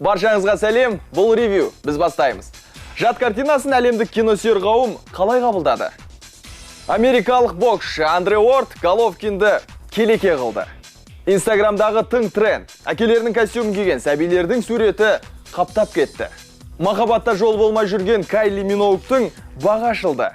Баршаңызға сәлем, бұл ревью, біз бастаймыз. Жат картинасын әлемдік киносүйер қауым қалай қабылдады? Америкалық боксшы Андре Уорд Головкинді келеке қылды. Инстаграмдағы тың тренд, әкелерінің костюмін киген сәбилердің суреті қаптап кетті. Махаббатта жол болмай жүрген Кайли Миноугтың бағы ашылды.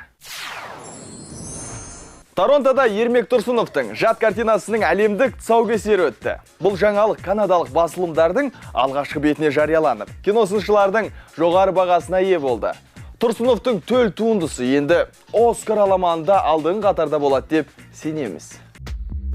Торонтода Ермек Тұрсыновтың жат картинасының әлемдік тұсаукесері өтті. Бұл жаңалық канадалық басылымдардың алғашқы бетіне жарияланып, киносыншылардың жоғары бағасына ие болды. Тұрсыновтың төл туындысы енді Оскар аламанында алдыңғы қатарда болады деп сенеміз.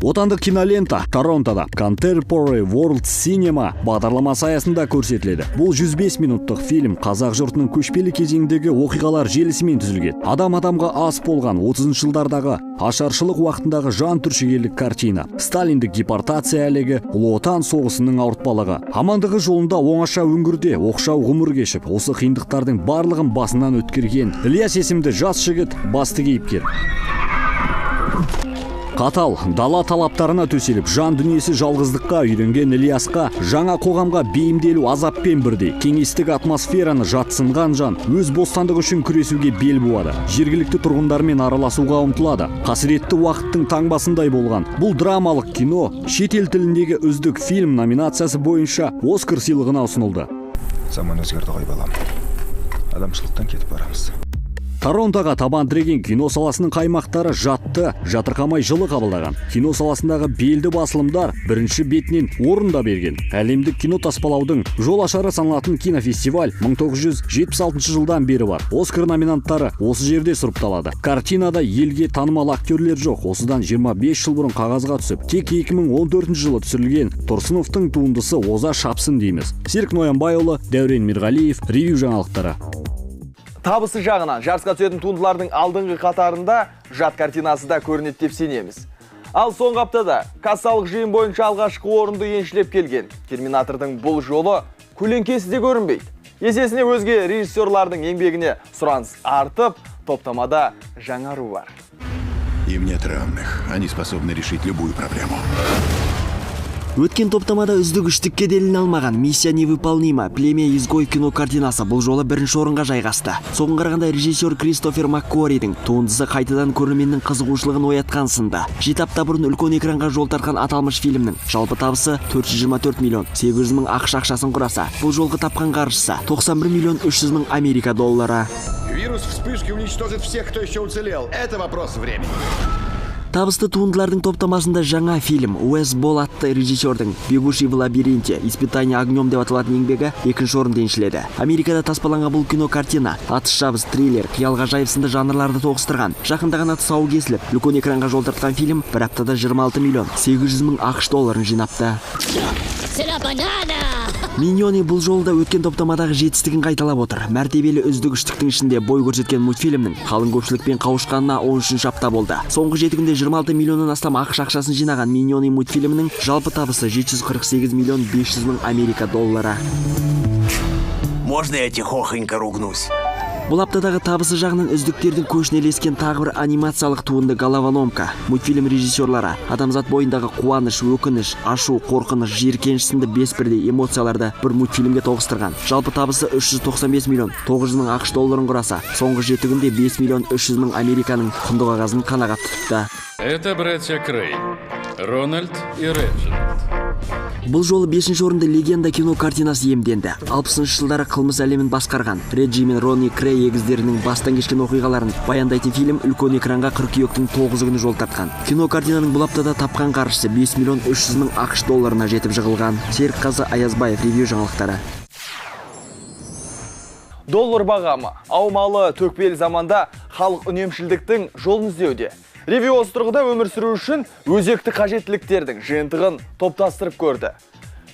Отандық кинолента Торонтода Contemporary World Cinema бағдарламасы аясында көрсетіледі. Бұл 105 минуттық фильм қазақ жұртының көшпелі кезеңдегі оқиғалар желісімен түзілген. Адам-адамға ас болған 30 жылдардағы ашаршылық уақытындағы жан түршігерлік картина. Сталиндік депортация әлегі, Ұлы Отан соғысының ауыртпалығы. Амандығы жолында оңаша өңірде оқшау ғұмыр кешіп, осы қиындықтардың барлығын басынан өткерген Ілияс есімді жас жігіт басты кейіпкер. Қатал, дала талаптарына төселіп, жан дүниесі жалғыздыққа үйренген Ілиясқа жаңа қоғамға бейімделу азаппен бірдей. Кеңестік атмосфераны жатсынған жан өз бостандығы үшін күресуге бел буады. Жергілікті тұрғындармен араласуға ұмтылады. Қасіретті уақыттың таңбасындай болған бұл драмалық кино шетел тіліндегі үздік фильм номинациясы бойынша Оскар сыйлығына ұсынылды. Заман өзгерді ғой балам. Адамшылықтан кетіп барамыз. Торонтоға табан тіреген кино саласының қаймақтары жатты, жатырқамай жылы қабылдаған. Кино саласындағы белді басылымдар бірінші бетінен орында берген. Әлемдік кино таспалаудың жол ашары саналатын кинофестиваль 1976 жылдан бері бар. Оскар номинанттары осы жерде сұрыпталады. Картинада елге танымал актерлер жоқ. Осыдан 25 жыл бұрын қағазға түсіп, тек 2014 жылы түсірілген Тұрсыновтың туындысы оза шапсын дейміз. Серік Ноянбайұлы, Дәурен Мирғалиев, ревью жаңалықтары. Табысы жағынан жарысқа түсетін туындылардың алдыңғы қатарында жат картинасы да көрінеді деп сенеміз. Ал соңғы аптада кассалық жиын бойынша алғашқы орынды еншілеп келген Терминатордың бұл жолы көлеңкесі де көрінбейді. Есесіне өзге режиссерлардың еңбегіне сұраныс артып, топтамада жаңару бар. Им нет равных. Они способны решить любую проблему. Өткен топтамада үздік үштікке делін алмаған «Миссия невыполнима» племя изгой кино картинасы бұл жолы бірінші орынға жайғасты. Соған қарағанда режиссер Кристофер Маккоридің туындысы қайтадан көрерменнің қызығушылығын оятқан сынды. 7 апта бұрын үлкен экранға жол тартқан аталмыш фильмнің жалпы табысы 424 миллион 800 мың ақш ақшасын құраса. Бұл жолғы тапқан қаржысы 91 миллион 300 мың Америка доллары. Вирус вспышки уничтожит всех, кто еще уцелел. Это вопрос времени. Табысты туындылардың топтамасында жаңа фильм Уэс Болл атты режиссердің «Бегущий в лабиринте. Испытание огнем» деп аталатын еңбегі екінші орынды еншіледі. Америкада таспаланған бұл кино картина атыс шабыс, триллер, қиял ғажайып сынды жанрларды тоғыстырған. Жақында ғана тұсауы кесіліп, үлкен экранға жол тартқан фильм бір аптада 26 миллион 800 мың ақш долларын жинапты. Миньоны бұл жолда өткен топтамадағы жетістігін қайталап отыр. Мәртебелі үздік үштіктің ішінде бой көрсеткен мультфильмнің қалың көпшілікпен қауышқанына 13 апта болды. Соңғы 7 күнде 26 миллионнан астам ақш ақшасын жинаған Миньоны мультфильмінің жалпы табысы 748 миллион 500 мың Америка доллары. Можно я тихохонько ругнусь? Бұл аптадағы табысы жағынан үздіктердің көшіне ілескен тағы бір анимациялық туынды «Головоломка». Мультфильм режиссерлары адамзат бойындағы қуаныш, өкініш, ашу, қорқыныш, жиіркеніш сынды 5 бірдей эмоцияларды бір мультфильмге тоғыстырған. Жалпы табысы 395 миллион 900 мың ақш долларын құраса, соңғы 7 күнде 5 миллион 300 мың Американың құнды қағазын қанағат тұтты. Это братья Крей, Рональд и Реджинальд. Бұл жолы 5-ші орынды легенда кино картинасы иемденді. 60-шы жылдары қылмыс әлемін басқарған Реджи мен Ронни Крей егіздерінің бастан кешкен оқиғаларын баяндайтын фильм үлкен экранға қыркүйектің 9 күні жол тартқан. Кино картинаның бұл аптада тапқан қаржысы 5 миллион 300 мың ақш долларына жетіп жығылған. Серік Қазы, Аязбаев, ревью жаңалықтары. Доллар бағамы аумалы төкпелі заманда халық үнемшілдіктің жолын іздеуде. Ревью осы тұрғыда өмір сүру үшін өзекті қажеттіліктердің жиынтығын топтастырып көрді.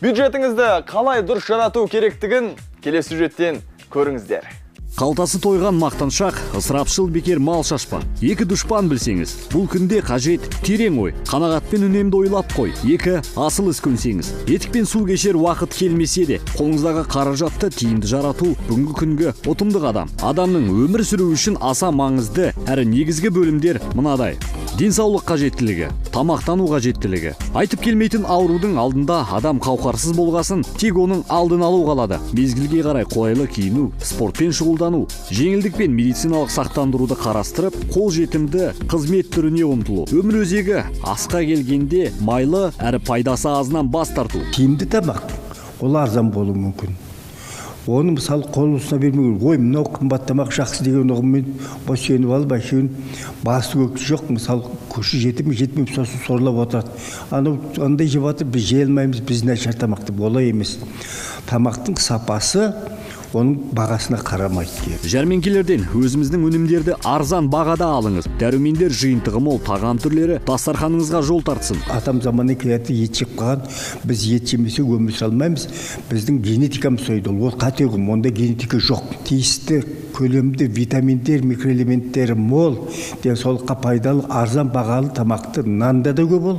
Бюджетіңізді қалай дұрыс жарату керектігін келесі сюжеттен көріңіздер. Қалтасы тойған мақтаншақ, ысырапшыл бекер мал шашпа. Екі дұшпан білсеңіз, бұл күнде қажет терең ой, қанағатпен үнемді ойлап қой. Екі асыл іс көнсеңіз, етікпен су кешер уақыт келмесе де, қолыңыздағы қаражатты тиімді жарату бүгінгі күнгі ұтымды қадам. Адамның өмір сүруі үшін аса маңызды әрі негізгі бөлімдер мынадай: денсаулық қажеттілігі, тамақтану қажеттілігі. Айтып келмейтін аурудың алдында адам қауқарсыз болғасын, тек оның алдын алу қалады. Мезгілге қарай қолайлы киіну, спортпен шұғылдану, жеңілдік пен медициналық сақтандыруды қарастырып, қол жетімді қызмет түріне ұмтылу. Өмір өзегі асқа келгенде майлы әрі пайдасы азынан бас тарту. Тиімді тамақ, ол арзан болуы мүмкін. Оны мысалы қол ұсына бермеу, ой, мынау қымбат тамақ жақсы деген ұғыммен бос сеніп алып, әшейін басы көкті жоқ, мысалы көші жетмей сосын сорлап отырады. Андай жеп жатыр, біз жей алмаймыз, біз нашар тамақ деп олай емес. Тамақтың сапасы оның бағасына қарамайды. Жәрмеңкелерден өзіміздің өнімдерді арзан бағада алыңыз. Дәрумендер жиынтығы мол тағам түрлері дастарханыңызға жол тартсын. Атам заманы келеді, ет жеп қалған, біз ет жемесе өмір сүре алмаймыз. Біздің генетикамыз сойды, ол қате ұғым, онда генетика жоқ. Тиісті көлемді витаминдер, микроэлементтері мол, денсаулыққа пайдалы, арзан бағалы тамақты нанда да көп ол,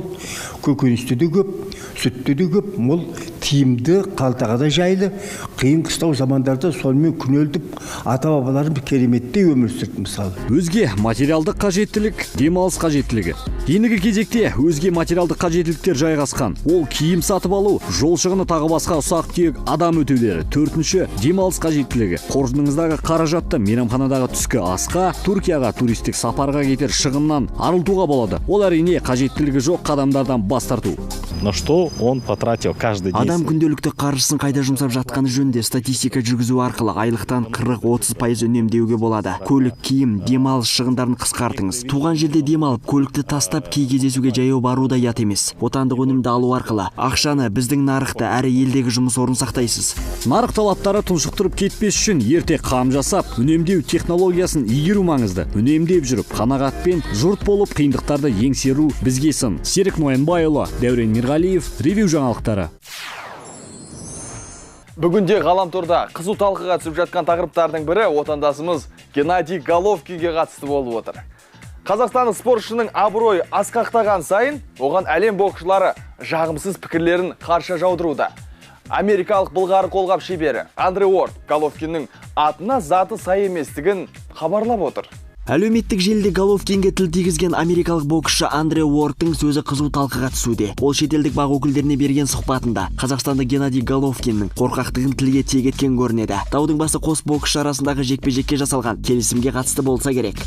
көкөністе де көп, сүтте де көп, мол, тиімді, қалтаға да жайлы. Қиын қыстау замандарда сонымен күнелтіп, ата-бабаларым кереметтей өмір сүрді мысалы. Өзге материалдық қажеттілік, демалыс қажеттілігі. Ендігі кезекте өзге материалдық қажеттіліктер жайғасқан. Ол киім сатып алу, жол шығыны тағы басқа ұсақ-түйек адам өтулері. Төртінші, демалыс қажеттілігі. Қоржыныңыздағы қаражатты мейрамханадағы түскі асқа, Түркияға туристік сапарға кетер шығыннан арылтуға болады. Ол әрине қажеттілігі жоқ қадамдардан бас тарту. На что он потратил каждый день? Адам күнделікті қаржысын қайда жұмсап жатқаны жөнінде статистика жүргізу арқылы айлықтан 40-30% үнемдеуге болады. Көлік, киім, демалыс шығындарын қысқартыңыз. Туған жерде демалып, көлікті тастап кей кездесуге жаяу бару да ят емес. Отандық өнімді алу арқылы ақшаны біздің нарықты әрі елдегі жұмыс орнын сақтайсыз. Нарық талаптары тұншықтырып кетпес үшін ерте қам жасап, үнемдеу технологиясын игеру маңызды. Үнемдеп жүріп, қанағатпен жұрт болып қиындықтарды еңсеру бізге сын. Серік Ноянбайұлы, Дәурен Мирғалиев, ревью жаңалықтары. Бүгінде ғаламторда қызу талқыға түсіп жатқан тақырыптардың бірі отандасымыз Геннадий Головкинге қатысты болып отыр. Қазақстандық спортшының абыройы асқақтаған сайын, оған әлем боксшылары жағымсыз пікірлерін қарша жаудыруда. Америкалық былғары қолғап шебері Андре Уорд Головкиннің атына заты сай еместігін хабарлап отыр. Әлеуметтік желіде Головкинге тіл тигізген америкалық боксшы Андре Уордтың сөзі қызу талқыға түсуде. Ол шетелдік бақ өкілдеріне берген сұхбатында Қазақстанда Геннадий Головкиннің қорқақтығын тілге тиек еткен көрінеді. Даудың басы қос боксшы арасындағы жекпе-жекке жасалған келісімге қатысты болса керек.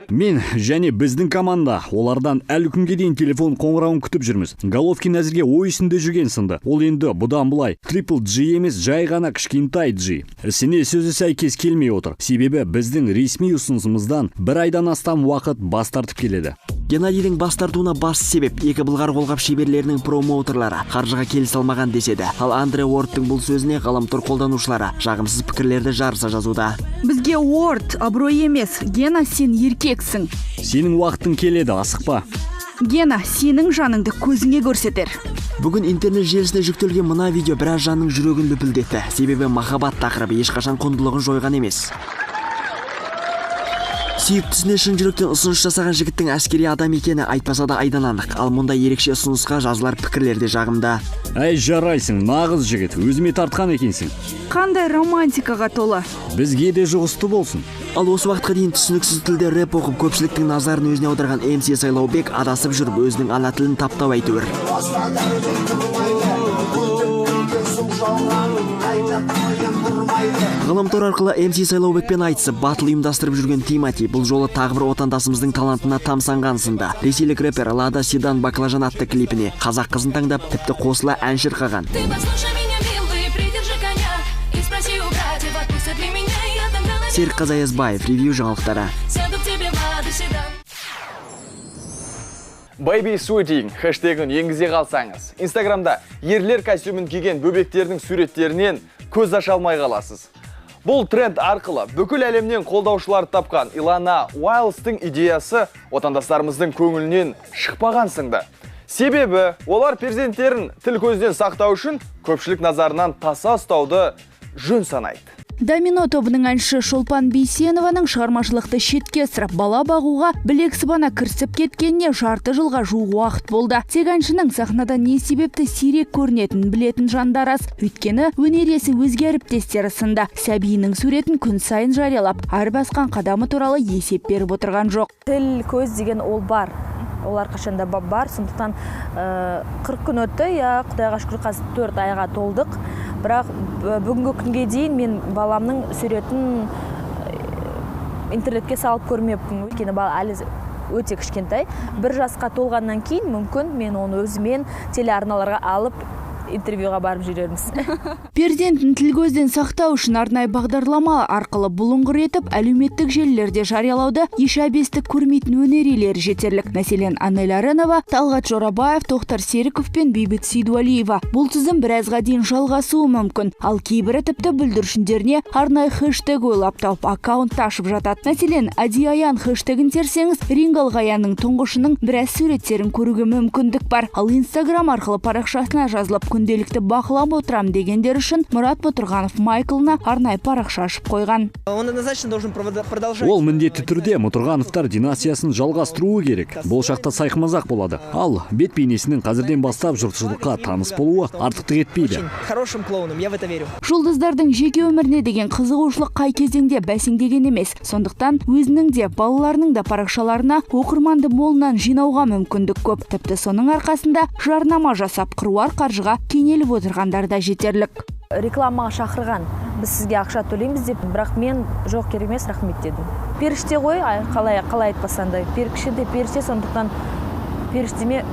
Мен және біздің команда олардан әлі күнге дейін телефон қоңырауын күтіп жүрміз. Головкин әзірге ой үстінде жүрген сынды. Ол енді бұдан былай Triple G емес, жай ғана кішкентай G. Ісіне сөзі сәйкес келмей отыр. Себебі біздің ресми ұсынысымыздан бір айдан астам уақыт бас тартып келеді. Геннадийдің бас тартуына басты себеп екі былғары қолғап шеберлерінің промоутерлары қаржыға келісе алмаған деседі. Ал Андре Уордтың бұл сөзіне ғаламтор қолданушылары жағымсыз пікірлерді жарыса жазуда. Бізге Уорд абырой емес, Гена сен еркексің. Сенің уақытың келеді, асықпа. Гена, сенің жаныңды көзіңе көрсетер. Бүгін интернет желісіне жүктелген мына видео біраз жанның жүрегін лүпілдетті. Себебі махаббат тақырыбы ешқашан құндылығын жойған емес. Сүйіктісіне шын жүректен ұсыныс жасаған жігіттің әскери адам екені айтпаса да айдан анық. Ал мұндай ерекше ұсынысқа жазылар пікірлерде жағымда. Әй жарайсың, нағыз жігіт, өзіме тартқан екенсің. Қандай романтикаға толы. Бізге де жұғысты болсын. Ал осы уақытқа дейін түсініксіз тілде рэп оқып көпшіліктің назарын өзіне аударған MC Сайлаубек адасып жүріп өзінің ана тілін таптау әйтеуір. Ғаламтор арқылы MC Сайлаубекпен айтысып батыл ұйымдастырып жүрген Тимати бұл жолы тағы бір отандасымыздың талантына тамсанған сында. Ресейлік рэпер Лада Седан Баклажан атты клипіне қазақ қызын таңдап тіпті қосыла ән шырқаған. Серік Қазаязбаев, ревью жаңалықтары. Baby Sweating хэштегін енгізе қалсаңыз, Инстаграмда ерлер костюмін киген бөбектердің суреттерінен көз аша алмай қаласыз. Бұл тренд арқылы бүкіл әлемнен қолдаушыларды тапқан Илана Уайлстың идеясы отандастарымыздың көңілінен шықпаған сынды. Себебі олар перзенттерін тіл көзден сақтау үшін көпшілік назарынан таса ұстауды жөн санайды. Домино тобының әнші Шолпан Бейсенованың шығармашылықты шетке ысырып бала бағуға білек сыбана кірісіп кеткеніне жарты жылға жуық уақыт болды. Тек әншінің сахнада не себепті сирек көрінетінін білетін жандар аз. Өйткені өнер иесі өзге әріптестері сынды сәбиінің суретін күн сайын жариялап, ар басқан қадамы туралы есеп беріп отырған жоқ. Тіл көз деген ол бар. олар қашанда бар, сондықтан 40 күн өтті, құдайға шүкір қазір 4 айға толдық. Бірақ бүгінгі күнге дейін мен баламның суретін интернетке салып көрмеппін. Өйткені бала әлі өте кішкентай. 1 жасқа толғаннан кейін мүмкін мен оны өзімен телеарналарға алып интервьюға барып жүрерміз. Перзентін тіл көзден сақтау үшін арнайы бағдарлама арқылы бұлыңғыр етіп, әлеуметтік желілерде жариялауды еш әбестік көрмейтін өнерелері жетерлік. Мәселен, Анель Арынова, Талғат Жорабаев, Тоқтар Серіков пен Бейбіт Сейдуалиева. Бұл тізім біразға дейін жалғасуы мүмкін. Ал кейбірі тіпті бүлдіршіндеріне арнайы хэштег ойлап тауып аккаунт ашып жатады. Мәселен, Ади Аян хэштегін терсеңіз, Рингалға Аянның тұңғышының біраз суреттерін көруге мүмкіндік бар. Ал Инстаграм арқылы парақшасына жазылып күнделікті бақылап отырам дегендер үшін Мұрат Мұтырғанов Майклына арнайы парақша ашып қойған. Ол міндетті түрде Мұтырғановтар династиясын жалғастыруы керек. Болашақта сайқымазақ болады. Ал бет бейнесінің қазірден бастап жұртшылыққа таныс болуы артықтық етпейді. Хорошим клоуном, я в это верю. Жұлдыздардың жеке өміріне деген қызығушылық қай кезеңде бәсеңдеген емес. Сондықтан өзінің де балаларының да парақшаларына оқырманды молынан жинауға мүмкіндік көп. Тіпті соның арқасында жарнама жасап қыруар қаржыға кенеліп отырғандар да жетерлік. Рекламаға шақырған, біз сізге ақша төлейміз деп, бірақ мен жоқ, керек емес, рахмет дедім. Періште ғой, қалай айтпасам да, періште, сондықтан періштеме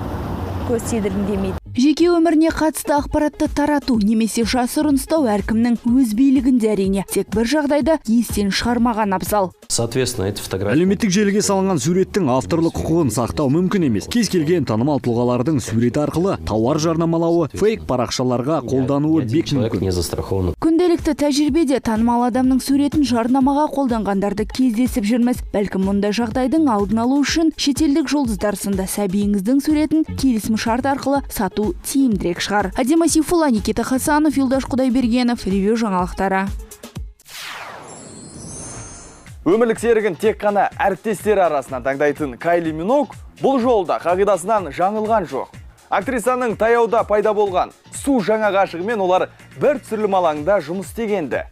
көз тидіргім келмейді. Жеке өміріне қатысты ақпаратты тарату немесе жасырын ұстау әркімнің өз билігінде әрине. Тек бір жағдайда естен шығармаған абзал. Соответственно, эти фотографии. Әлеуметтік желіге салынған суреттің авторлық құқығын сақтау мүмкін емес. Кез келген танымал тұлғалардың суреті арқылы тауар жарнамалауы, фейк парақшаларға қолдануы бек мүмкін. Күнделікті тәжірибеде танымал адамның суретін жарнамаға қолданғандарды кездесіп жүрміз. Бәлкім мұндай жағдайдың алдын алу үшін шетелдік жұлдыздар сынды сәбиіңіздің суретін келісімшарт арқылы сату тиімдірек шығар. Адима Сейфулла, Никита Хасанов, Юлдаш Құдайбергенов, Ревю жаңалықтары. Өмірлік серігін тек қана әріптестері арасынан таңдайтын Кайли Миноуг бұл жолда қағидасынан жаңылған жоқ. Актрисаның таяуда пайда болған су жаңа ғашығымен олар бір түсірілім алаңында жұмыс істегенді.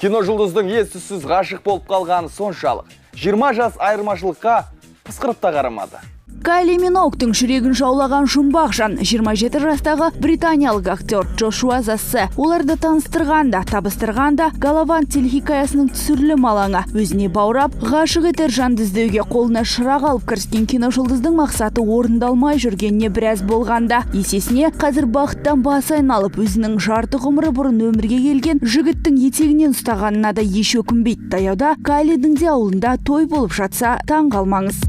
Кино жұлдыздың ес-түссіз ғашық болып қалғаны соншалық 20 жас айырмашылыққа пысқырып та қарамады. Кайли Миноугтың жүрегін жаулаған жұмбақ жан 27 жастағы британиялық актер Джошуа Зассе. Оларды таныстырғанда, табыстырғанда Гаlavant телехикаясының түсірілім алаңы өзіне баурап, ғашық етер жанды іздеуге қолына шырақ алып кіріскен кино жұлдыздың мақсаты орындалмай жүргеніне біраз болғанда. Есесіне, қазір бақыттан бас айналып, өзінің жарты ғұмыры бұрын өмірге келген жігіттің етегінен ұстағанына да еш өкінбейді. Таяуда Кайлидің де ауылында той болып жатса, таң қалмаңыз.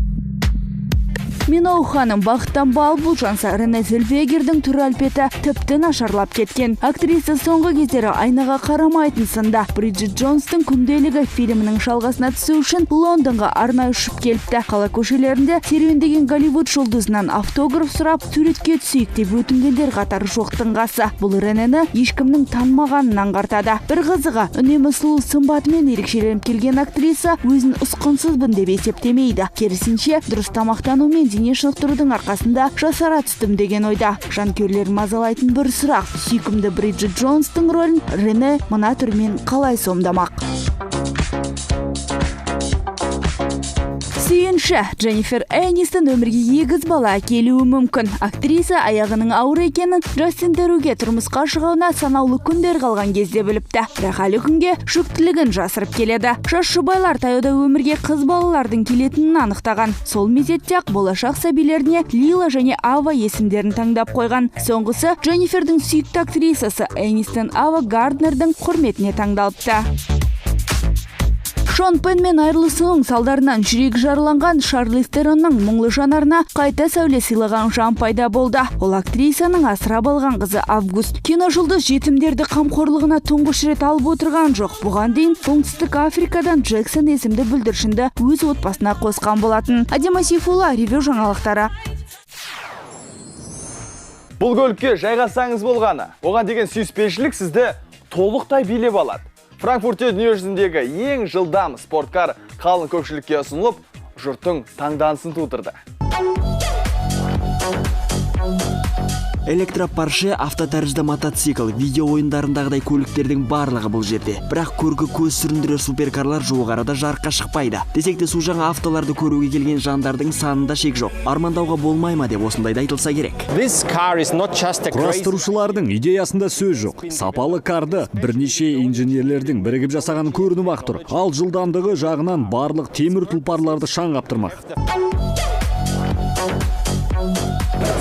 Миноуг ханым бақыттан бал бұл жанса, Рене Зельвегердің түр әлпеті тіпті нашарлап кеткен. Актриса соңғы кездері айнаға қарамайтын сында. Бриджит Джонстың күнделігі фильмінің жалғасына түсу үшін Лондонға арнайы ұшып келіпті. Қала көшелерінде серуендеген Голливуд жұлдызынан автограф сұрап, суретке түсейік деп өтінгендер қатары жоқтың қасы. Бұл Ренені ешкімнің танымағанын аңғартады. Бір қызығы, үнемі сұлу сымбатымен ерекшеленіп келген актриса өзін ұсқынсызбын деп есептемейді. Керісінше, дұрыс тамақтанумен дене шынықтырудың арқасында жасара түстім деген ойда. Жанкүйерлер мазалайтын бір сұрақ: сүйкімді Бриджит Джонстың рөлін Рене мына түрмен қалай сомдамақ? Сүйінші, Дженнифер Энистон өмірге егіз бала әкелуі мүмкін. Актриса аяғының ауыр екенін Джастин Теруге тұрмысқа шығуына санаулы күндер қалған кезде біліпті. Бірақ әлі күнге жүктілігін жасырып келеді. Жас жұбайлар таяуда өмірге қыз балалардың келетінін анықтаған. Сол мезетте-ақ болашақ сәбилеріне Лила және Ава есімдерін таңдап қойған. Соңғысы Дженнифердің сүйікті актрисасы Энистон Ава Гарднердің құрметіне таңдалыпты. Шон Пенмен айырылысының салдарынан жүрегі жарыланған Шарлиз Теронның мұңлы жанарына қайта сәуле сыйлаған жан пайда болды. Ол актрисаның асырап алған қызы Август. Кино жұлдыз жетімдерді қамқорлығына тұңғыш рет алып отырған жоқ. Бұған дейін Оңтүстік Африкадан Джексон есімді бүлдіршінді өз отбасына қосқан болатын. Адима Сейфулла, Ревю жаңалықтары. Бұл көлікке жайғасаңыз болғаны, оған деген сүйіспеншілік сізді толықтай билеп алады. Франкфуртте дүниежүзіндегі ең жылдам спорткар қалың көпшілікке ұсынылып, жұрттың таңданысын тудырды. Электро Порше, автотәрізді мотоцикл, видео ойындарындағыдай көліктердің барлығы бұл жерде. Бірақ көргі көз сүріндірер суперкарлар жуық арада жарыққа шықпайды. Десек те су жаңа автоларды көруге келген жандардың санында шек жоқ. Армандауға болмай ма деп осындайда айтылса керек. Құрастырушылардың идеясында сөз жоқ. Сапалы карды бірнеше инженерлердің бірігіп жасағаны көрініп ақ тұр. Ал жылдамдығы жағынан барлық темір тұлпарларды шаң қаптырмақ.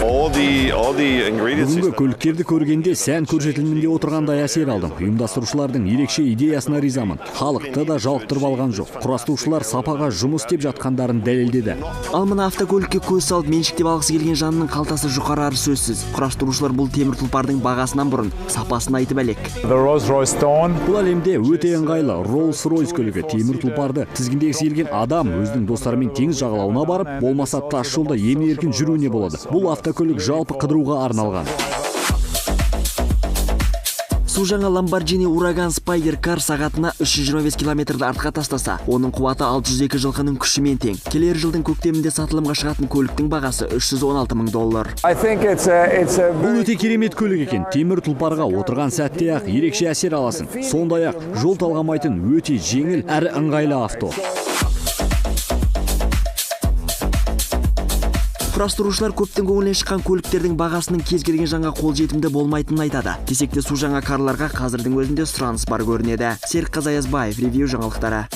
Бүгінгі көліктерді көргенде сән көрсетілімінде отырғандай әсер алдым. Ұйымдастырушылардың ерекше идеясына ризамын. Халықты да жалықтырып алған жоқ. Құрастырушылар сапаға жұмыс істеп жатқандарын дәлелдеді. Ал мына автокөлікке көз салып меншіктеп алғысы келген жанның қалтасы жұқарары сөзсіз. Құрастырушылар бұл темір тұлпардың бағасынан бұрын сапасын айтып әлек. Бұл әлемде өте ыңғайлы Rolls-Royce көлігі. Темір тұлпарды тізгіндегісі келген адам өзінің достарымен теңіз жағалауына барып, болмаса тас жолда емін-еркін жүруіне болады. Бұл автокөлік жалпы қыдыруға арналған. Су жаңа Lamborghini Huracan Spider Car сағатына 325 километрді артқа тастаса, оның қуаты 602 жылқының күшімен тең. Келер жылдың көктемінде сатылымға шығатын көліктің бағасы $316,000. Бұл өте керемет көлік екен. Темір тұлпарға отырған сәтте ақ ерекше әсер аласың. Сондай-ақ жол талғамайтын өте жеңіл әрі ыңғайлы авто. Құрастырушылар көптің көңілінен шыққан көліктердің бағасының кез келген жаңа қолжетімді болмайтынын айтады. Десек те су жаңа карларға қазірдің өзінде сұраныс бар көрінеді. Серік Қазаязбаев, ревью жаңалықтары.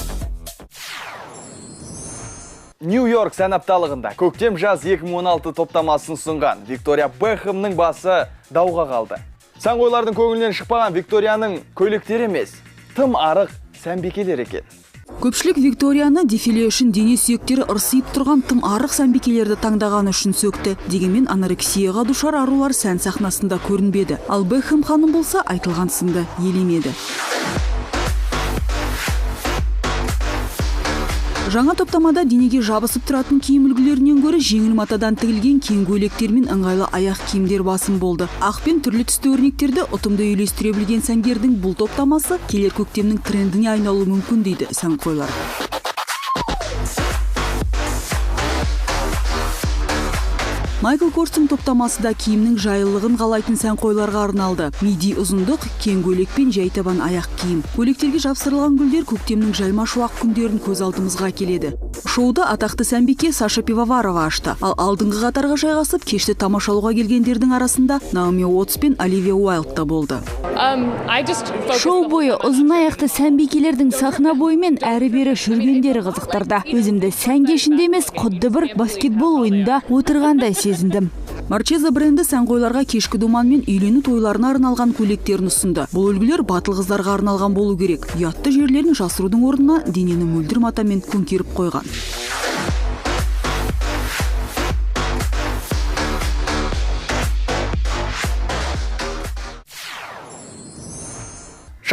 Нью-Йорк сән апталығында көктем жаз 2016 топтамасын ұсынған Виктория Бекхэмнің басы дауға қалды. Сәнқойлардың көңілінен шықпаған Викторияның көйлектері емес, тым арық сәнбикелер екен. Көпшілік Викторияны дефиле үшін дене сүйектері ырсиып тұрған тым арық сәнбикелерді таңдаған үшін сөкті. Дегенмен анорексияға душар арулар сән сахнасында көрінбеді. Ал Бекхэм ханым болса айтылған сынды елемеді. Жаңа топтамада денеге жабысып тұратын киім үлгілерінен гөрі жеңіл матадан тігілген кең көйлектер мен ыңғайлы аяқ киімдер басым болды. Ақ пен түрлі түсті өрнектерді ұтымды үйлестіре білген сәнгердің бұл топтамасы келер көктемнің трендіне айналуы мүмкін дейді сәнқойлар. Майкл Корстың топтамасы да киімнің жайлылығын қалайтын сәнқойларға арналды. Миди ұзындық, кең көйлек пен жай табан аяқ киім. Көйлектерге жапсырылған гүлдер көктемнің жайма шуақ күндерін көз алдымызға келеді. Шоуды атақты сәнбике Саша Пивоварова ашты. Ал алдыңғы қатарға жайғасып, кешті тамашалауға келгендердің арасында Наоми Уотс пен Оливия Уайлд та болды. Шоу бойы ұзын аяқты сәнбикелердің сахна бойымен әрі-бері жүргендері қызықтырды. Өзімді сән кешінде емес, құдды бір баскетбол ойынында отырғандай сезіндім. Марчеза бренді сәнқойларға кешкі думан мен үйлену тойларына арналған көйлектерін ұсынды. Бұл үлгілер батыл қыздарға арналған болу керек. Ұятты жерлерін жасырудың орнына денені мөлдір матамен көмкеріп қойған.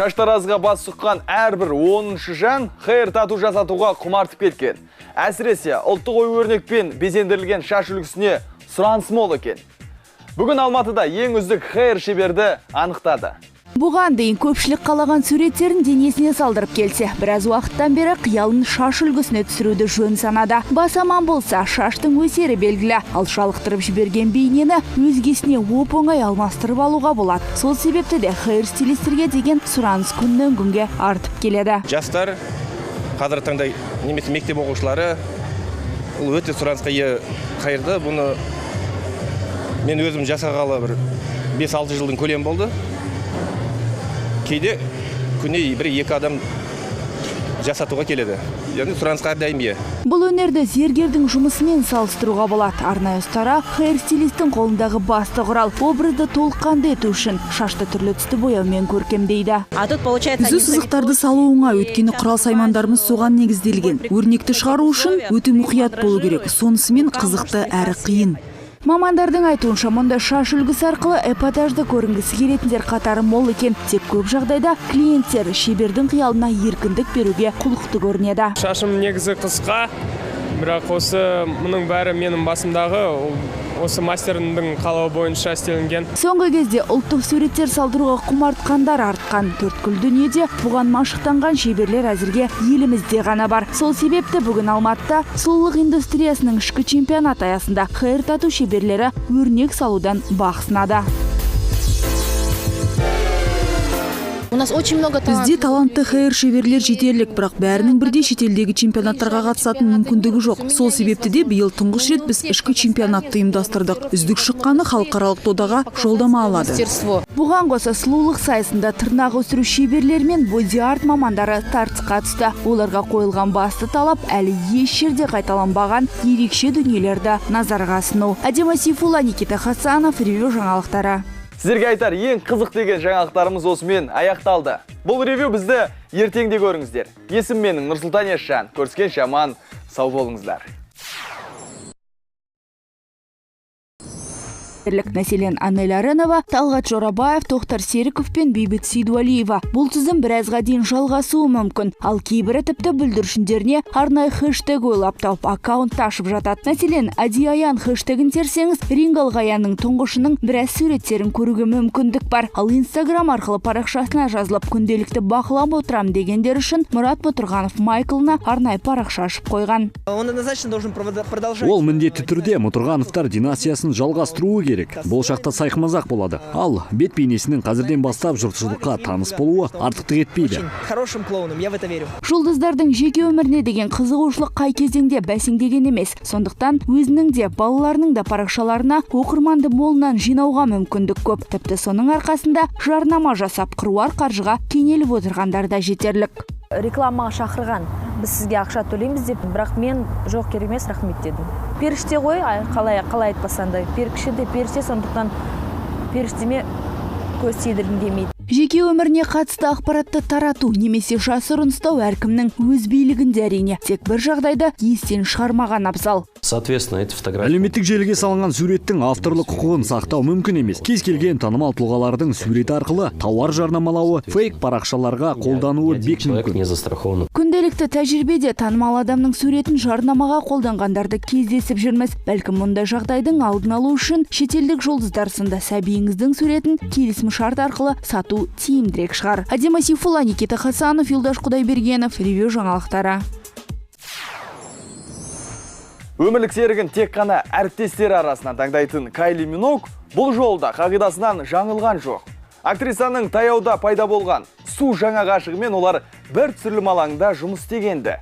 Шаштаразға бас сұққан әрбір 10-шы жан хейр тату жасатуға құмартып кеткен. Әсіресе ұлттық ою-өрнекпен безендірілген шаш үлгісіне сұраныс мол екен. Бүгін Алматыда ең үздік хейр шеберді анықтады. Бұған дейін көпшілік қалаған суреттерін денесіне салдырып келсе, біраз уақыттан бері қиялын шаш үлгісіне түсіруді жөн санады. Бас аман болса, шаштың өсері белгілі. Ал шалықтырып жіберген бейнені өзгесіне оп-оңай алмастырып алуға болады. Сол себепті де хейр стилистерге деген сұраныс күннен күнге артып келеді. Жастар, қазір таңдай немесе мектеп оқушылары бұл өте сұранысқа ие хейрді. Бұны мен өзім жасағалы бір 5-6 жылдың көлем болды. Кейде күне бір-екі адам жасатуға келеді. Яғни сұранысқа әрдайым ие. Бұл өнерді зергердің жұмысымен салыстыруға болады. Арнайы ұстара хейр стилистің қолындағы басты құрал образды толыққанды ету үшін шашты түрлі түсті бояумен көркемдейді. Түзу сызықтарды салу оңай, өйткені құрал саймандарымыз соған негізделген. Өрнекті шығару үшін өте мұқият болу керек. Сонысымен қызықты әрі қиын. Мамандардың айтуынша, мұнда шаш үлгісі арқылы эпатажды көрінгісі келетіндер қатары мол екен. Тек көп жағдайда клиенттер шебердің қиялына еркіндік беруге құлықты көрінеді. Шашым негізі қысқа, бірақ осы мұның бәрі менің басымдағы осы мастердің қалауы бойынша істелінген. Соңғы кезде ұлттық суреттер салдыруға құмартқандар артқан. Төрткүл дүниеде бұған машықтанған шеберлер әзірге елімізде ғана бар. Сол себепті бүгін Алматыда сұлулық индустриясының ішкі чемпионат аясында хайр тату шеберлері өрнек салудан бақ сынады. Бізде талантты хайр шеберлер жетерлік, бірақ бәрінің бірдей шетелдегі чемпионаттарға қатысатын мүмкіндігі жоқ. Сол себепті де биыл тұңғыш рет біз ішкі чемпионатты ұйымдастырдық. Үздік шыққаны халықаралық додаға жолдама алады. Бұған қоса сұлулық сайысында тырнақ өсіру шеберлері мен боди-арт мамандары тартысқа түсті. Оларға қойылған басты талап әлі еш жерде қайталанбаған ерекше дүниелерді назарға ұсыну. Адема Сейфулла, Никита Хасанов, ревю жаңалықтары. Сіздерге айтар ең қызық деген жаңалықтарымыз осымен аяқталды. Бұл ревю бізді ертеңде көріңіздер. Есім менің Нұрсұлтан Есжан. Көріскенше аман, сау болыңыздар. Мәселен, Анель Аренова, Талғат Жорабаев, Тоқтар Серіков пен Бейбіт Сейдуалиева. Бұл тізім біразға дейін жалғасуы мүмкін. Ал кейбірі тіпті бүлдіршіндеріне арнайы хэштег ойлап тауып аккаунт ашып жатады. Мәселен, Ади Аян хэштегін терсеңіз, Рингал Гаянның тұңғышының біраз суреттерін көруге мүмкіндік бар. Ал Инстаграм арқылы парақшасына жазылып күнделікті бақылап отырам дегендер үшін Мұрат Бұтырғанов Майклына арнайы парақша ашып қойған. Ол міндетті түрде Мұтырғановтар династиясын жалғастыруы керек. Болашақта сайқымазақ болады. Ал бет бейнесінің қазірден бастап жұртшылыққа таныс болуы артықтық етпейді. Хорошим клоуном, я в это верю. Жұлдыздардың жеке өміріне деген қызығушылық қай кезеңде бәсеңдеген емес. Сондықтан өзінің де балаларының да парақшаларына оқырманды молынан жинауға мүмкіндік көп. Тіпті соның арқасында жарнама жасап қыруар қаржыға кенеліп отырғандар да жетерлік. Рекламаға шақырған. Біз сізге ақша төлейміз деп, бірақ мен жоқ керек емес, рахмет дедім. Періште ғой, қалай айтпасандай. Перікші де періште, сондықтан періштеме көз тидіргім келмейді. Жеке өміріне қатысты ақпаратты тарату немесе жасырын ұстау әркімнің өз билігінде әрине. Тек бір жағдайда естен шығармаған абзал. Әлеуметтік желіге салынған суреттің авторлық құқығын сақтау мүмкін емес. Кез келген танымал тұлғалардың суреті арқылы тауар жарнамалауы, фейк парақшаларға қолдануы бек мүмкін. Күнделікті тәжірибеде танымал адамның суретін жарнамаға қолданғандарды кездесіп жүрміз. Бәлкім мұндай жағдайдың алдын алу үшін шетелдік жұлдыздар сынды сәбиіңіздің суретін келісімшарт арқылы сату тиімдірек шығар. Адема Сейфулла, Никита Хасанов, Юлдаш Құдайбергенов, ревю жаңалықтары. Өмірлік серігін тек қана әріптестері арасынан таңдайтын Кайли Миноуг бұл жолда қағидасынан жаңылған жоқ. Актрисаның таяуда пайда болған су жаңа ғашығымен олар бір түсірілім алаңында жұмыс істегенді.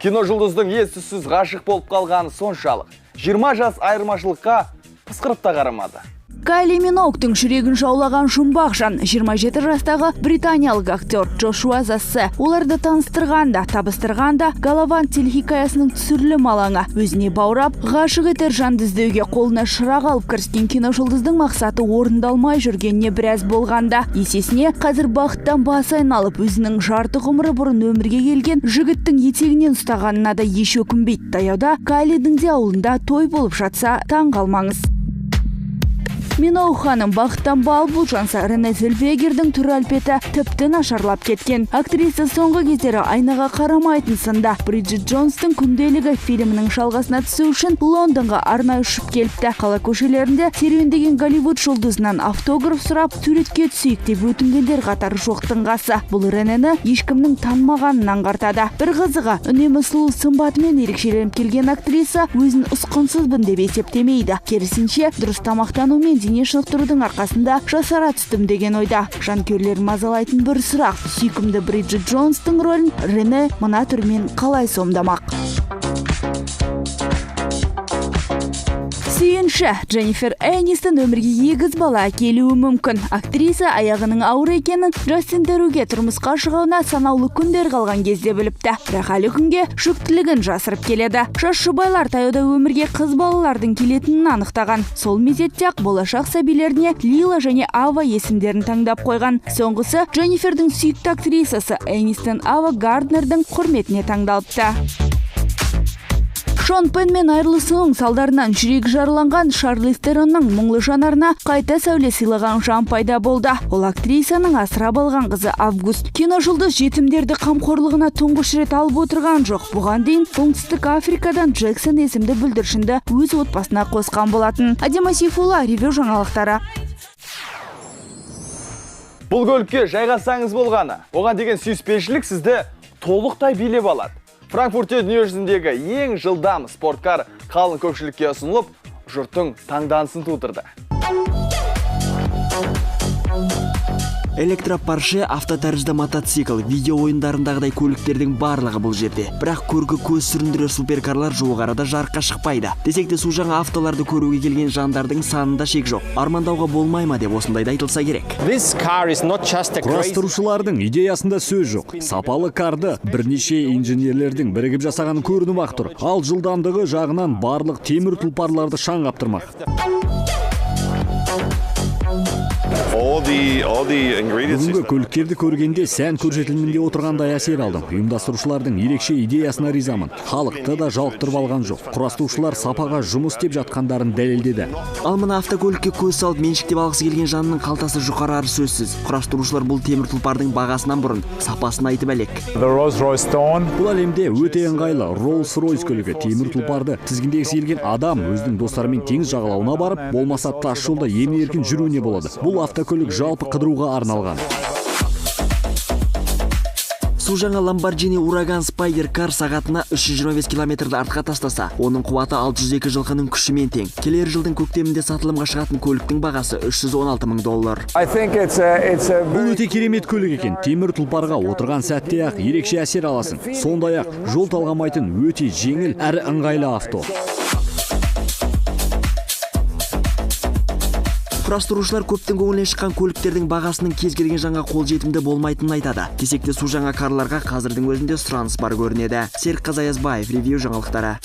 Кино жұлдыздың ес-түссіз ғашық болып қалғаны соншалық 20 жас айырмашылыққа пысқырып та қарамады. Кайли Миноугтың жүрегін жаулаған жұмбақ жан 27 жастағы британиялық актер Джошуа Зассе. Оларды таныстырғанда, табыстырғанда Гаlavant телехикаясының түсірілім алаңы. Өзіне баурап, ғашық етер жанды іздеуге қолына шырақ алып кіріскен кино жұлдыздың мақсаты орындалмай жүргеніне біраз болғанда. Есесіне қазір бақыттан бас айналып, өзінің жарты ғұмыры бұрын өмірге келген жігіттің етегінен ұстағанына да еш өкінбейді. Таяуда Кайлидің де ауылында той болып жатса таң қалмаңыз. Миноуг ханым бақыттан бал болжанса, Рене Зельвегердің түр әлпеті тіпті нашарлап кеткен. Актриса соңғы кездері айнаға қарамайтын сында. Бриджит Джонстың күнделігі фильмінің жалғасына түсу үшін Лондонға арнайы ұшып келіпті. Қала көшелерінде серуендеген Голливуд жұлдызынан автограф сұрап, суретке түсейік деп өтінгендер қатары жоқтың қасы. Бұл Ренені ешкімнің танымағанын аңғартады. Бір қызығы, үнемі сұлу сымбатымен ерекшеленіп келген актриса өзін ұсқынсызбын деп есептемейді. Керісінше, дұрыс тамақтану мен дене шынықтырудың арқасында жасара түстім деген ойда. Жанкүйерлер мазалайтын бір сұрақ: сүйкімді Бриджит Джонстың рөлін Рене мына түрмен қалай сомдамақ? Сүйінші, Дженнифер Энистон өмірге егіз бала әкелуі мүмкін. Актриса аяғының ауыр екенін Джастин Деруге тұрмысқа шығуына санаулы күндер қалған кезде біліпті. Бірақ әлі күнге жүктілігін жасырып келеді. Жас жұбайлар таяуда өмірге қыз балалардың келетінін анықтаған. Сол мезетте-ақ болашақ сәбилеріне Лила және Ава есімдерін таңдап қойған. Соңғысы Дженнифердің сүйікті актрисасы Энистон Ава Гарднердің құрметіне таңдалыпты. Шон Пенмен айырылысының салдарынан жүрегі жарыланған Шарлиз Теронның мұңлы жанарына қайта сәуле сыйлаған жан пайда болды. Ол актрисаның асырап алған қызы Август. Кино жұлдыз жетімдерді қамқорлығына тұңғыш рет алып отырған жоқ. Бұған дейін Оңтүстік Африкадан Джексон есімді бүлдіршінді өз отбасына қосқан болатын. Адема Сейфулла, ревю жаңалықтары. Бұл көлікке жайғасаңыз болғаны, оған деген сүйіспеншілік сізді толықтай билеп алады. Франкфурте дүниежүзіндегі ең жылдам спорткар қалың көпшілікке ұсынылып, жұрттың таңданысын тудырды. Электропарше, автотәрізді мотоцикл, видео ойындарындағыдай көліктердің барлығы бұл жерде. Бірақ көргі көз сүріндірер суперкарлар жуық арада жарыққа шықпайды. Десек те су жаңа автоларды көруге келген жандардың санында шек жоқ. Армандауға болмай ма деп осындайда айтылса керек. Құрастырушылардың идеясында сөз жоқ. Сапалы карды бірнеше инженерлердің бірігіп жасаған көрініп ақ тұр. Ал жылдамдығы жағынан барлық темір тұлпарларды шаң қаптырмақ. Бүгінгі көліктерді көргенде сән көрсетілімінде отырғандай әсер алдым. Ұйымдастырушылардың ерекше идеясына ризамын. Халықты да жалықтырып алған жоқ. Құрастырушылар сапаға жұмыс істеп жатқандарын дәлелдеді. Ал мына автокөлікке көз салып меншіктеп алғысы келген жанның қалтасы жұқарары сөзсіз. Құрастырушылар бұл темір тұлпардың бағасынан бұрын сапасын айтып әлек. Бұл әлемде өте ыңғайлы Rolls-Royce көлігі. Темір тұлпарды тізгіндегісі келген адам өзінің достарымен теңіз жағалауына барып, болмаса тас жолда емін-еркін жүруіне болады. Бұл автокөлік жалпы қыдыруға арналған. Су жаңа Lamborghini Huracan Spider Car сағатына 325 км артқа тастаса, оның қуаты 602 жылқының күшімен тең. Келер жылдың көктемінде сатылымға шығатын көліктің бағасы $316 мың. Бұл өте керемет көлік екен. Темір тұлпарға отырған сәтте ақ ерекше әсер аласың. Сондай-ақ жол талғамайтын өте жеңіл әрі ыңғайлы авто. Құрастырушылар көптің көңілінен шыққан көліктердің бағасының кез келген жаңа қолжетімді болмайтынын айтады. Десек те су жаңа карларға қазірдің өзінде сұраныс бар көрінеді. Серік Қазаязбаев, ревью жаңалықтары.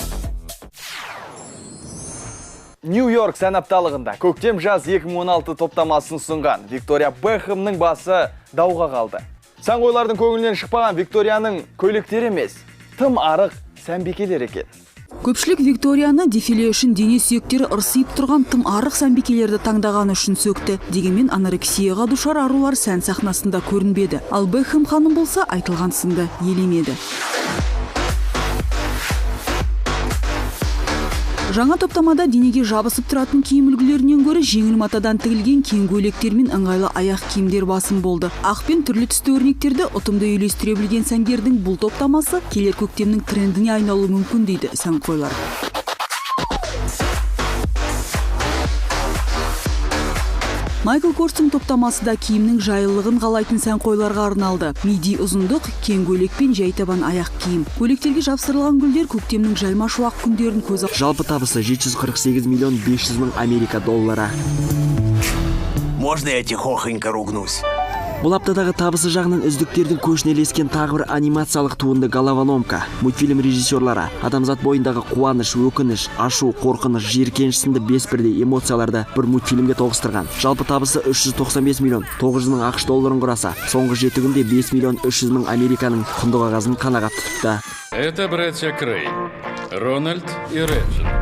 Нью-Йорк сән апталығында көктем жаз 2016 топтамасын ұсынған Виктория Бекхэмнің басы дауға қалды. Сәнқойлардың көңілінен шықпаған Викторияның көйлектері емес, тым арық сәнбикелер екен. Көпшілік Викторияны дефиле үшін дене сүйектері ырсиып тұрған тым арық сәнбикелерді таңдаған үшін сөкті. Дегенмен анорексияға душар арулар сән сахнасында көрінбеді. Ал Бекхэм ханым болса айтылған сынды елемеді. Жаңа топтамада денеге жабысып тұратын киім үлгілерінен гөрі жеңіл матадан тігілген кең көйлекер мен ыңғайлы аяқ киімдер басым болды. Ақ пен түрлі түсті өрнектерді ұтымды үйлестіре білген сәнгердің бұл топтамасы келер көктемнің трендіне айналуы мүмкін дейді сәнқойлар. Майкл Корстың топтамасы да киімнің жайлылығын қалайтын сәнқойларға арналды. Миди ұзындық, кең көйлек пен жай табан аяқ киім. Көйлектерге жапсырылған гүлдер көктемнің жайма шуақ күндерін көз алдына. Жалпы табысы $748 миллион 500 мың Америка доллары. Можно я тихохонько ругнусь? Бұл аптадағы табысы жағынан үздіктердің көшіне ілескен тағы бір анимациялық туынды «Головоломка». Мультфильм режиссерлары адамзат бойындағы қуаныш, өкініш, ашу, қорқыныш, жиіркеніш сынды 5 бірдей эмоцияларды бір мультфильмге тоғыстырған. Жалпы табысы $395 миллион 900 мың ақш долларын құраса, соңғы 7 күнде $5 миллион 300 мың Американың құнды қағазын қанағат тұтты. Это братья Крей, Рональд и Реджинальд.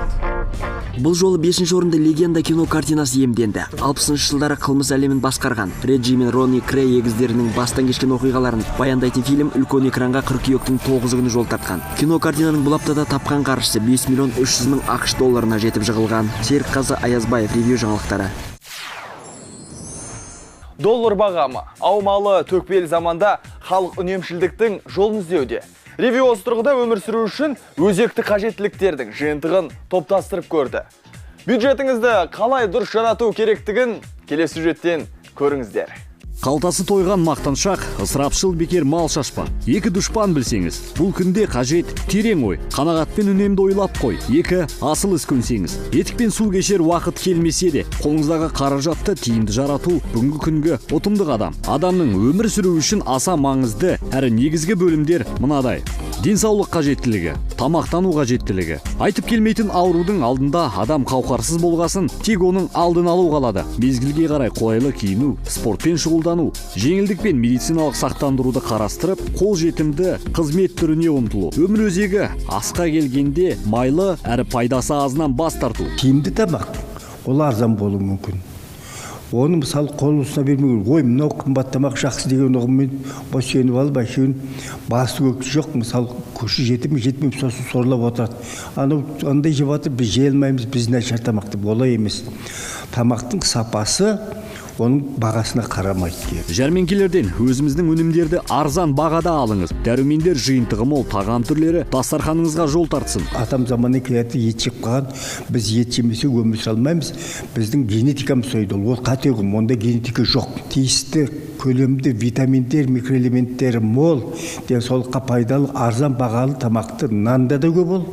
Бұл жолы 5-ші орынды легенда кино картинасы иемденді. 60-шы жылдары қылмыс әлемін басқарған Реджи мен Ронни Крей егіздерінің бастан кешкен оқиғаларын баяндайтын фильм үлкен экранға қыркүйектің 9 күні жол тартқан. Кино картинаның бұл аптада тапқан қаржысы $5 миллион 300 мың ақш долларына жетіп жығылған. Серік Қазаязбаев, ревью жаңалықтары. Доллар бағамы аумалы төкпелі заманда халық үнемшілдіктің жолын іздеуде. Ревью осы тұрғыда өмір сүру үшін өзекті қажеттіліктердің жиынтығын топтастырып көрді. Бюджетіңізді қалай дұрыс жарату керектігін келесі сюжеттен көріңіздер. Қалтасы тойған мақтаншақ, ысырапшыл бекер мал шашпа. Екі дұшпан білсеңіз, бұл күнде қажет терең ой, қанағатпен үнемді ойлап қой. Екі асыл іс көнсеңіз, етікпен су кешер уақыт келмесе де, қолыңыздағы қаражатты тиімді жарату бүгінгі күнгі ұтымды қадам. Адамның өмір сүру үшін аса маңызды әрі негізгі бөлімдер мынадай. денсаулық қажеттілігі, тамақтану қажеттілігі. Айтып келмейтін аурудың алдында адам қауқарсыз болғасын, тек оның алдын алу қалады. Мезгілге қарай қолайлы киіну, спортпен шұғылдану, жеңілдік пен медициналық сақтандыруды қарастырып, қол жетімді қызмет түріне ұмтылу. Өмір өзегі асқа келгенде майлы әрі пайдасы азынан бас тарту. Тиімді тамақ, ол арзан болуы мүмкін. Оны мысалы қол ұсына бермеу, ой, мынау қымбат тамақ жақсы деген ұғыммен босеніп алып, әшеуін басы көкті жоқ, мысалы көші жетмей сосын сорлап отырады. Андай жеп жатыр, біз жей алмаймыз, біз нашар тамақ деп, олай емес. Тамақтың сапасы оның бағасына қарамайды. Жәрмеңкелерден өзіміздің өнімдерді арзан бағада алыңыз. Дәрумендер жиынтығы мол тағам түрлері дастарханыңызға жол тартсын. Атам заманы келеді, ет жеп қалған, біз ет жемесе өмір сүре алмаймыз. Біздің генетикамыз сойды, ол қате ұғым, онда генетика жоқ. Тиісті көлемді витаминдер, микроэлементтері мол, денсаулыққа пайдалы, арзан бағалы тамақты нанда да көп ол,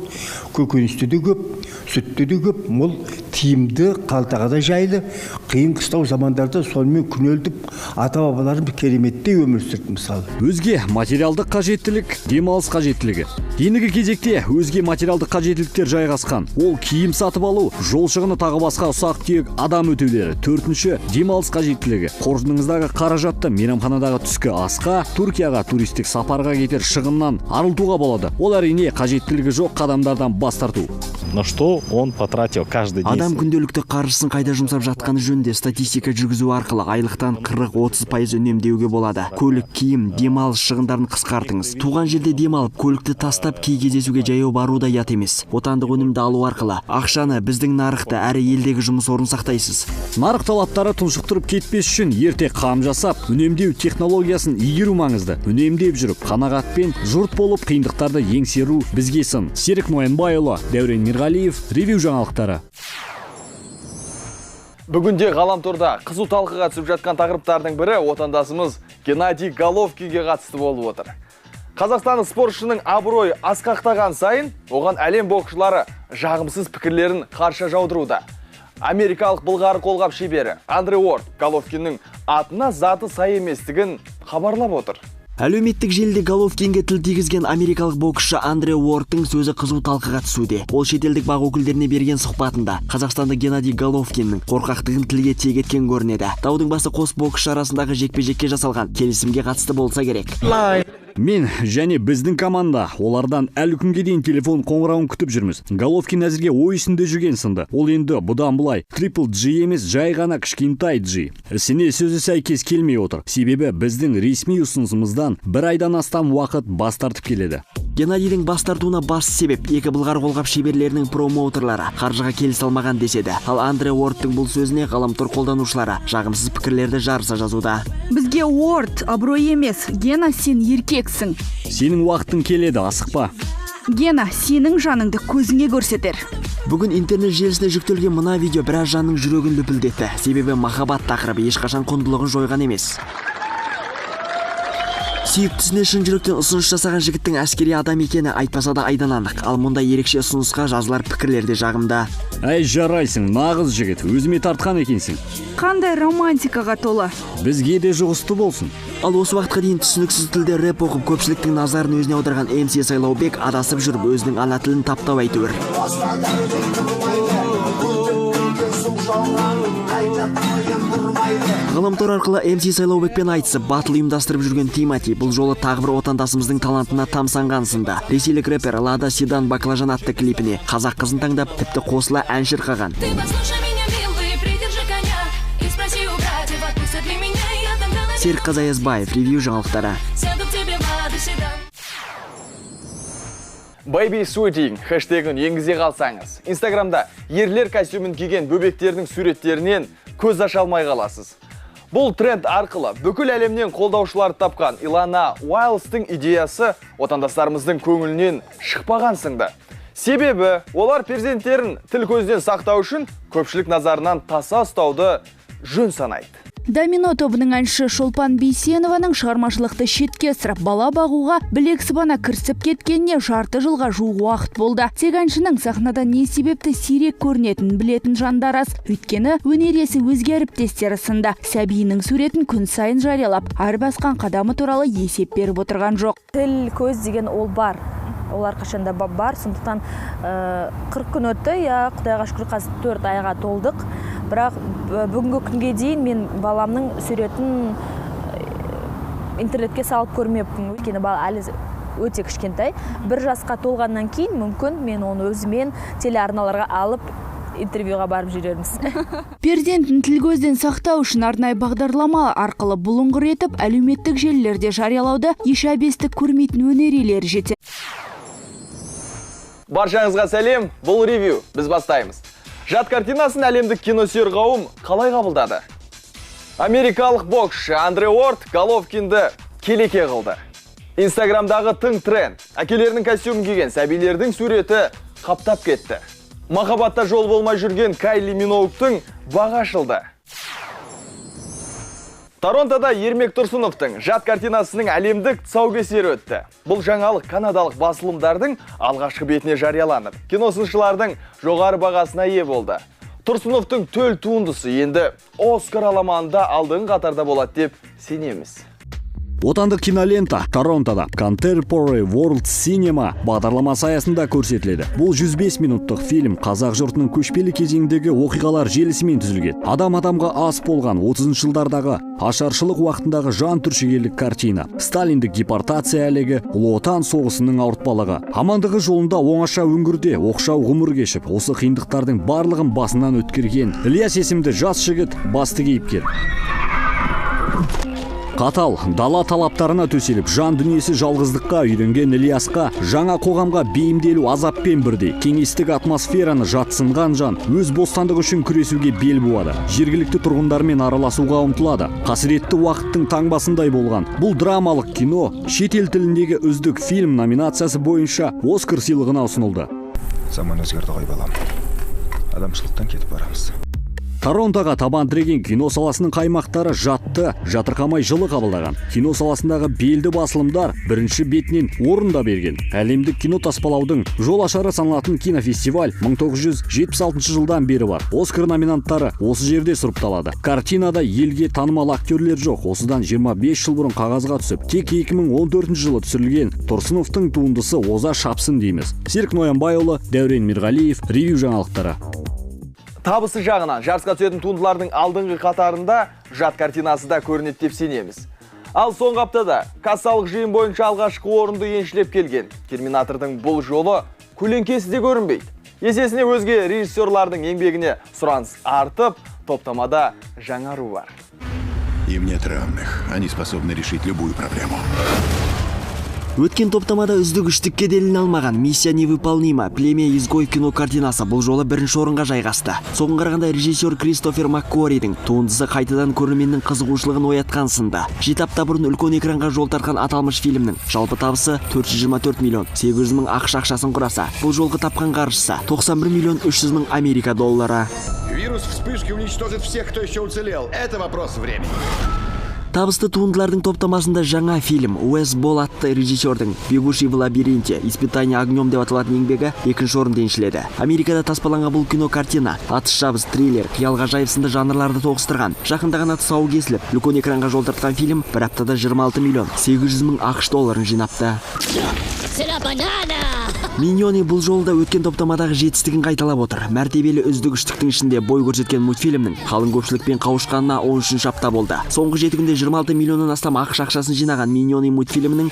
көкөністе де көп, сүтте де көп, мол, тиімді, қалтаға да жайлы. Қиын қыстау замандарда сонымен күнелтіп, ата-бабаларым кереметтей өмір сүрді мысалы. Өзге материалдық қажеттілік, демалыс қажеттілігі. Ендігі кезекте өзге материалдық қажеттіліктер жайғасқан. Ол киім сатып алу, жол шығыны тағы басқа ұсақ-түйек адам өтеулері. Төртінші, демалыс қажеттілігі. Қоржыныңыздағы қаражатты мейрамханадағы түскі асқа, Түркияға туристік сапарға кетер шығыннан арылтуға болады. Ол әрине қажеттілігі жоқ қадамдардан бас тарту. На что он потратил каждый день? Адам күнделікті қаржысын қайда жұмсап жатқаны жөнінде статистика жүргізу арқылы айлықтан 40-30% үнемдеуге болады. Көлік, киім, демалыс шығындарын қысқартыңыз. Туған жерде демалып, көлікті тастап кей кездесуге жаяу бару да ят емес. Отандық өнімді алу арқылы ақшаны біздің нарықта әрі елдегі жұмыс орнын сақтайсыз. Нарық талаптары тұншықтырып кетпес үшін ерте қам жасап, үнемдеу технологиясын игеру маңызды. Үнемдеп жүріп, қанағатпен жұрт болып қиындықтарды еңсеру бізге сын. Серік Ноянбайұлы, Дәурен Мирғалиев, ревью жаңалықтары. Бүгінде ғаламторда қызу талқыға түсіп жатқан тақырыптардың бірі отандасымыз Геннадий Головкинге қатысты болып отыр. Қазақстандық спортшының абырой асқақтаған сайын, оған әлем боксшылары жағымсыз пікірлерін қарша жаудыруда. Америкалық былғары қолғап шебері Андре Уорд Головкиннің атына заты сай еместігін хабарлап отыр. Әлеуметтік желіде Головкинге тіл тигізген америкалық боксшы Андре Уордтың сөзі қызу талқыға түсуде. Ол шетелдік бақ өкілдеріне берген сұхбатында қазақстандық Геннадий Головкиннің қорқақтығын тілге тиек еткен көрінеді. Даудың басы қос боксшы арасындағы жекпе-жекке жасалған келісімге қатысты болса керек. Мен және біздің команда олардан әлі күнге дейін телефон қоңырауын күтіп жүрміз. Головкин әзірге ойысында жүрген сынды. Ол енді бұдан былай Triple G емес, жай ғана кішкентай G. Ісіне сөзі сәйкес келмей отыр. Себебі біздің ресми ұсынысымыздан бір айдан астам уақыт бас тартып келеді. Геннадийдің бас тартуына басты себеп екі былғары қолғап шеберлерінің промоутерлары қаржыға келісе алмаған деседі. Ал Андре Уордтың бұл сөзіне ғаламтор қолданушылары жағымсыз пікірлерді жарыса жазуда. Бізге Уорд абырой емес, Гена, сен еркексің. Сенің уақытың келеді, асықпа. Гена, сенің жаныңды көзіңе көрсетер. Бүгін интернет желісіне жүктелген мына видео біраз жанның жүрегін лүпілдетті. Себебі махаббат тақырыбы ешқашан құндылығын жойған емес. Сүйіктісіне шын жүректен ұсыныс жасаған жігіттің әскери адам екені айтпаса да айдан анық. Ал мұнда ерекше ұсынысқа жазылар пікірлерде жағымда. Әй жарайсың, нағыз жігіт, өзіме тартқан екенсің. Қандай романтикаға толы. Бізге де жұғысты болсын. Ал осы уақытқа дейін түсініксіз тілде рэп оқып көпшіліктің назарын өзіне аударған MC Сайлаубек адасып жүріп өзінің ана тілін таптау әйтеуір. Ғаламтор арқылы MC Сайлаубекпен айтысып батыл ұйымдастырып жүрген Тимати бұл жолы тағы бір отандасымыздың талантына тамсанған сында. Ресейлік рэпер Лада Седан Баклажан атты клипіне қазақ қызын таңдап тіпті қосыла ән шырқаған. Серік Қазаязбаев, ревью жаңалықтары. Baby Sweating хэштегін енгізе қалсаңыз, Инстаграмда ерлер костюмін киген бөбектердің суреттерінен көз аша алмай қаласыз. Бұл тренд арқылы бүкіл әлемнен қолдаушыларды тапқан Илана Уайлстың идеясы отандастарымыздың көңілінен шықпаған сынды. Себебі олар перзенттерін тіл көзден сақтау үшін көпшілік назарынан таса ұстауды жөн санайды. Домино тобының әнші Шолпан Бейсенованың шығармашылықты шетке ысырып бала бағуға білек сыбана кірісіп кеткеніне жарты жылға жуық уақыт болды. Тек әншінің сахнада не себепті сирек көрінетінін білетін жандар аз. Өйткені өнер иесі өзге әріптестері сынды сәбиінің суретін күн сайын жариялап, ар басқан қадамы туралы есеп беріп отырған жоқ. Тіл, көз деген ол бар. Олар қашанда бар, сондықтан 40 күн өтті, я Құдайға шүкір қазір 4 айға толдық. Бірақ бүгінгі күнге дейін мен баламның суретін интернетке салып көрмеппін. Өйткені бала әлі өте кішкентай. 1 жасқа толғаннан кейін мүмкін мен оны өзімен телеарналарға алып интервьюға барып жүрерміз. Перзентін тіл көзден сақтау үшін арнайы бағдарлама арқылы бұлыңғыр етіп, әлеуметтік желілерде жариялауды еш әбестік көрмейтін өнер иелері жетеді. Баршаңызға сәлем, бұл ревью, біз бастаймыз. Жат картинасын әлемдік киносүйер қауым қалай қабылдады? Америкалық боксшы Андре Уорд Головкинді келеке қылды. Инстаграмдағы тың тренд, әкелерінің костюмын киген сәбилердің суреті қаптап кетті. Махаббатта жол болмай жүрген Кайли Миноугтың бағы ашылды. Торонтода Ермек Тұрсыновтың жат картинасының әлемдік тұсаукесері өтті. Бұл жаңалық канадалық басылымдардың алғашқы бетіне жарияланып, киносыншылардың жоғары бағасына ие болды. Тұрсыновтың төл туындысы енді Оскар аламанында алдыңғы қатарда болады деп сенеміз. Отандық кинолента Торонтода Contemporary World Cinema бағдарламасы аясында көрсетіледі. Бұл 105 минуттық фильм қазақ жұртының көшпелі кезеңдегі оқиғалар желісімен түзілген. Адам-адамға ас болған 30 жылдардағы ашаршылық уақытындағы жан түршігерлік картина. Сталиндік депортация әлегі, Ұлы Отан соғысының ауыртпалығы. Амандығы жолында оңаша өңірде оқшау ғұмыр кешіп, осы қиындықтардың барлығын басынан өткерген Ілияс есімді жас жігіт басты кейіпкер. Қатал, дала талаптарына төселіп, жан дүниесі жалғыздыққа үйренген Ілиясқа жаңа қоғамға бейімделу азаппен бірдей. Кеңестік атмосфераны жатсынған жан өз бостандығы үшін күресуге бел буады. Жергілікті тұрғындармен араласуға ұмтылады. Қасіретті уақыттың таңбасындай болған бұл драмалық кино шетел тіліндегі үздік фильм номинациясы бойынша Оскар сыйлығына ұсынылды. Заман өзгерді ғой балам. Адамшылықтан кетіп барамыз. Торонтоға табан тіреген кино саласының қаймақтары жатырқамай жылы қабылдаған. Кино саласындағы белді басылымдар бірінші бетінен орында берген. Әлемдік кино таспалаудың жол ашары саналатын кинофестиваль 1976 жылдан бері бар. Оскар номинанттары осы жерде сұрыпталады. Картинада елге танымал актерлер жоқ. Осыдан 25 жыл бұрын қағазға түсіп, тек 2014 жылы түсірілген Тұрсыновтың туындысы оза шапсын дейміз. Серік Ноянбайұлы, Дәурен Мирғалиев, ревью жаңалықтары. Табысы жағынан жарысқа түсетін туындылардың алдыңғы қатарында жат картинасы да көрінеді деп сенеміз. Ал соңғы аптада кассалық жиын бойынша алғашқы орынды еншілеп келген Терминатордың бұл жолы көлеңкесі де көрінбейді. Есесіне өзге режиссерлардың еңбегіне сұраныс артып, топтамада жаңару бар. Им нет равных. Они способны решить любую проблему. Өткен топтамада үздік үштікке делін алмаған «Миссия невыполнима» «Племя изгой» кино картинасы бұл жолы бірінші орынға жайғасты. Соған қарағанда режиссер Кристофер Маккоридің туындысы қайтадан көрерменнің қызығушылығын оятқан сынды. 7 апта бұрын үлкен экранға жол тартқан аталмыш фильмнің жалпы табысы 424 миллион 800 мың ақш ақшасын құраса, бұл жолғы тапқан қаржысы 91 миллион 300 мың Америка доллары. Вирус вспышки уничтожит всех, кто еще уцелел. Это вопрос времени. Табысты туындылардың топтамасында жаңа фильм Уэс Болл атты режиссердің «Бегущий в лабиринте. Испытание огнем» деп аталатын еңбегі екінші орында еншіледі. Америкада таспаланған бұл кино картина атыс шабыс, триллер, қиял ғажайып сынды жанрларды тоғыстырған. Жақында ғана тұсауы кесіліп, үлкен экранға жол тартқан фильм бір аптада 26 миллион 800 мың ақш долларын жинапты. Миньоны бұл жолда өткен топтамадағы жетістігін қайталап отыр. Мәртебелі үздік үштіктің ішінде бой көрсеткен мультфильмнің қалың көпшілікпен қауышқанына 13 апта болды. Соңғы 7 күнде 26 миллионнан астам ақш ақшасын жинаған Миньоны мультфильмінің